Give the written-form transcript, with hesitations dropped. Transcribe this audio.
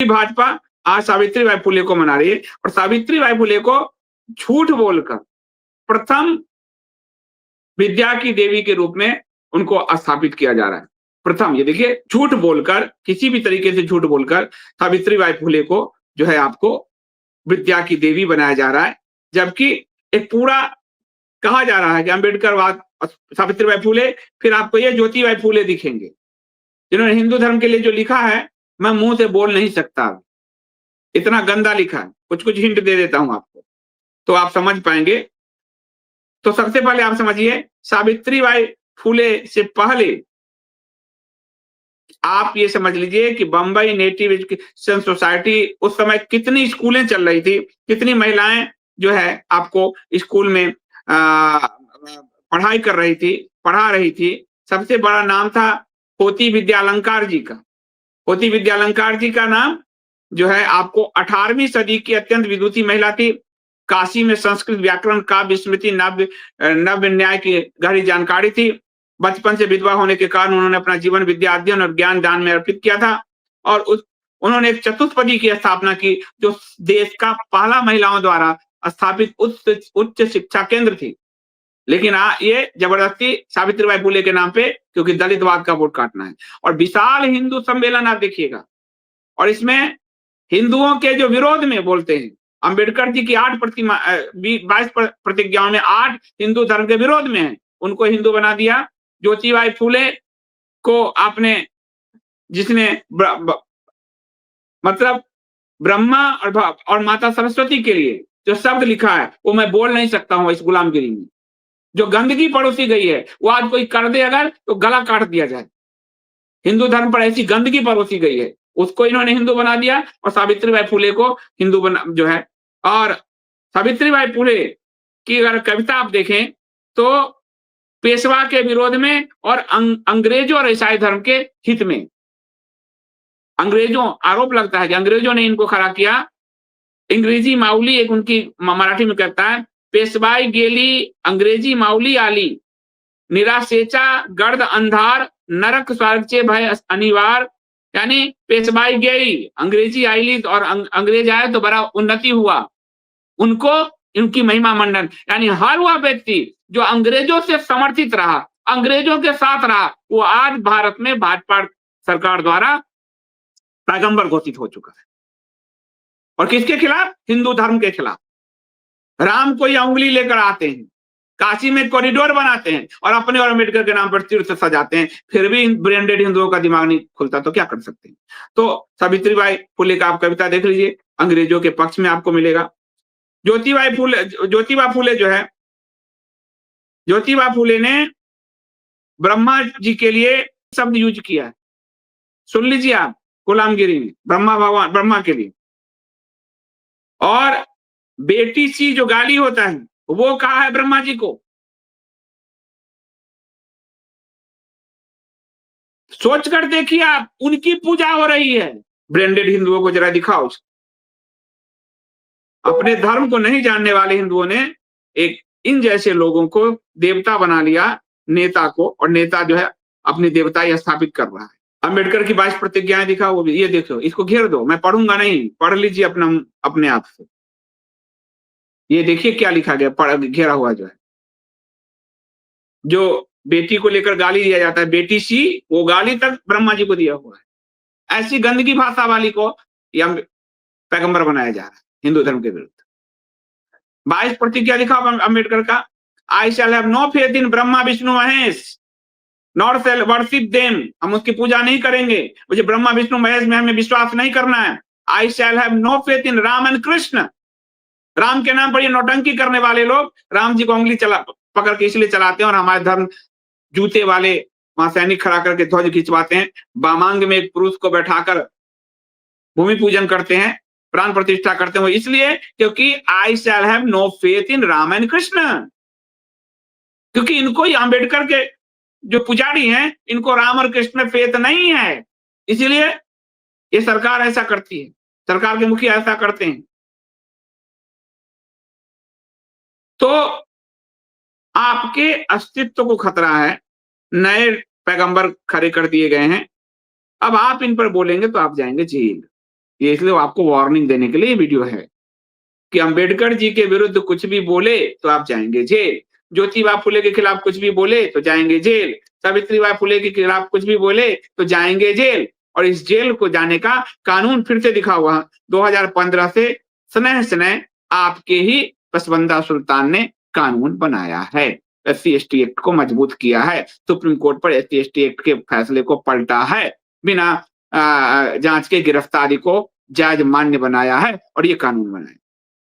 भाजपा आज सावित्रीबाई फुले को मना रही है और सावित्रीबाई फुले को झूठ बोलकर प्रथम विद्या की देवी के रूप में उनको स्थापित किया जा रहा है। प्रथम ये देखिए, झूठ बोलकर, किसी भी तरीके से झूठ बोलकर सावित्रीबाई फुले को जो है आपको विद्या की देवी बनाया जा रहा है। जबकि एक पूरा कहा जा रहा है कि अम्बेडकरवाद, सावित्रीबाई फुले, फिर आपको ये ज्योतिबाई फुले दिखेंगे, जिन्होंने हिंदू धर्म के लिए जो लिखा है मैं मुंह से बोल नहीं सकता, इतना गंदा लिखा है। कुछ कुछ हिंट दे देता हूं आपको तो आप समझ पाएंगे। तो सबसे पहले आप समझिए, सावित्रीबाई फुले से पहले आप ये समझ लीजिए कि बंबई नेटिव एजुकेशन सोसाइटी उस समय कितनी स्कूलें चल रही थी, कितनी महिलाएं जो है आपको स्कूल में पढ़ाई कर रही थी, पढ़ा रही थी। सबसे बड़ा नाम था होती विद्यालंकार जी का। होती विद्यालंकार जी का नाम जो है आपको 18वीं सदी की अत्यंत विदुषी महिला थी। काशी में संस्कृत व्याकरण, काव्य, स्मृति, नव्य न्याय की गहरी जानकारी थी। बचपन से विधवा होने के कारण उन्होंने अपना जीवन विद्या अध्ययन और ज्ञान दान में अर्पित किया था और उन्होंने एक चतुष्पदी की स्थापना की, जो देश का पहला महिलाओं द्वारा स्थापित उच्च शिक्षा केंद्र थी। लेकिन ये जबरदस्ती सावित्रीबाई फुले के नाम पे, क्योंकि दलितवाद का वोट काटना है। और विशाल हिंदू सम्मेलन आप देखिएगा, और इसमें हिंदुओं के जो विरोध में बोलते हैं, अंबेडकर जी की 22 प्रतिज्ञाओं में 8 हिंदू धर्म के विरोध में है, उनको हिंदू बना दिया। ज्योतिबाई फुले को आपने, जिसने मतलब ब्रह्मा और माता सरस्वती के लिए जो शब्द लिखा है वो मैं बोल नहीं सकता हूं इस गुलामगिरी में। जो गंदगी परोसी गई है वो आज कोई कर दे अगर तो गला काट दिया जाए। हिंदू धर्म पर ऐसी गंदगी परोसी गई है, उसको इन्होंने हिंदू बना दिया और सावित्रीबाई फुले को हिंदू बना जो है। और सावित्रीबाई फुले की अगर कविता आप देखें तो पेशवा के विरोध में और अंग्रेजों और ईसाई धर्म के हित में। अंग्रेजों, आरोप लगता है कि अंग्रेजों ने इनको खड़ा किया। अंग्रेजी माउली एक उनकी मराठी में कहता है, पेशवाई गेली अंग्रेजी माउली आली, निराशेचा गर्द अंधार, नरक स्वर्गचे भय अनिवार। यानी पेशवाई गई, अंग्रेजी आई और अंग्रेज आए तो बड़ा उन्नति हुआ। उनको इनकी महिमा मंडन, यानी हर वह व्यक्ति जो अंग्रेजों से समर्थित रहा, अंग्रेजों के साथ रहा, वो आज भारत में भाजपा सरकार द्वारा पैगंबर घोषित हो चुका है। और किसके खिलाफ? हिंदू धर्म के खिलाफ। राम को ये उंगली लेकर आते हैं, काशी में कॉरिडोर बनाते हैं और अपने और अम्बेडकर के नाम पर तीर्थ सजाते हैं, फिर भी ब्रेंडेड हिंदुओं का दिमाग नहीं खुलता, तो क्या कर सकते हैं। तो सावित्रीबाई फुले का आप कविता देख लीजिए, अंग्रेजों के पक्ष में आपको मिलेगा। ज्योतिबा फुले जो है, ज्योतिबा फुले ने ब्रह्मा जी के लिए शब्द यूज किया है, सुन लीजिए आप, गुलामगिरी में ब्रह्मा के लिए। और बेटी सी जो गाली होता है वो कहा है ब्रह्मा जी को। सोच कर देखिए आप, उनकी पूजा हो रही है। ब्रेंडेड हिंदुओं को जरा दिखाओ। अपने धर्म को नहीं जानने वाले हिंदुओं ने एक इन जैसे लोगों को देवता बना लिया, नेता को, और नेता जो है अपनी देवताई स्थापित कर रहा है। अम्बेडकर की 22 प्रतिज्ञाएं दिखाओ, वो भी ये देखो, इसको घेर दो, मैं पढ़ूंगा नहीं, पढ़ लीजिए अपने आप से। ये देखिए क्या लिखा गया, घेरा हुआ जो है, जो बेटी को लेकर गाली दिया जाता है, बेटी सी, वो गाली तक ब्रह्मा जी को दिया हुआ है। ऐसी गंदगी भाषा वाली को पैगंबर बनाया जा रहा है हिंदू धर्म के विरुद्ध। 22 प्रतिज्ञा दिखाओ अम्बेडकर का। I shall have no faith in Brahma Vishnu Mahesh not shall worship them. हम उसकी पूजा नहीं करेंगे, मुझे ब्रह्मा विष्णु महेश में हमें विश्वास नहीं करना है। I shall have no faith in Ram and Krishna. Ram के नाम पर ये नौटंकी करने वाले लोग राम जी को उंगली पकड़ के इसलिए चलाते हैं और हमारे धर्म जूते वाले वहां सैनिक खड़ा करके ध्वज खिंचवाते हैं, वामांग में एक पुरुष को बैठाकर भूमि पूजन करते हैं, प्राण प्रतिष्ठा करते हैं, इसलिए क्योंकि I shall have no faith in Ram and Krishna. क्योंकि इनको ही अम्बेडकर के जो पुजारी हैं, इनको राम और कृष्ण में फेथ नहीं है, इसीलिए ये सरकार ऐसा करती है, सरकार के मुखिया ऐसा करते हैं। तो आपके अस्तित्व को खतरा है, नए पैगंबर खड़े कर दिए गए हैं, अब आप इन पर बोलेंगे तो आप जाएंगे जेल। ये इसलिए आपको वार्निंग देने के लिए वीडियो है कि अंबेडकर जी के विरुद्ध कुछ भी बोले तो आप जाएंगे जेल, ज्योतिबा फुले के खिलाफ कुछ भी बोले तो जाएंगे जेल, सावित्रीबाई फुले के खिलाफ कुछ भी बोले तो जाएंगे जेल। और इस जेल को जाने का कानून फिर से दिखा हुआ 2015 से स्नेह स्नेह आपके ही पसबंदा सुल्तान ने कानून बनाया है, SC/ST एक्ट को मजबूत किया है, सुप्रीम कोर्ट पर SC/ST एक्ट के फैसले को पलटा है, बिना जांच के गिरफ्तारी को जायज मान्य बनाया है और ये कानून बनाया।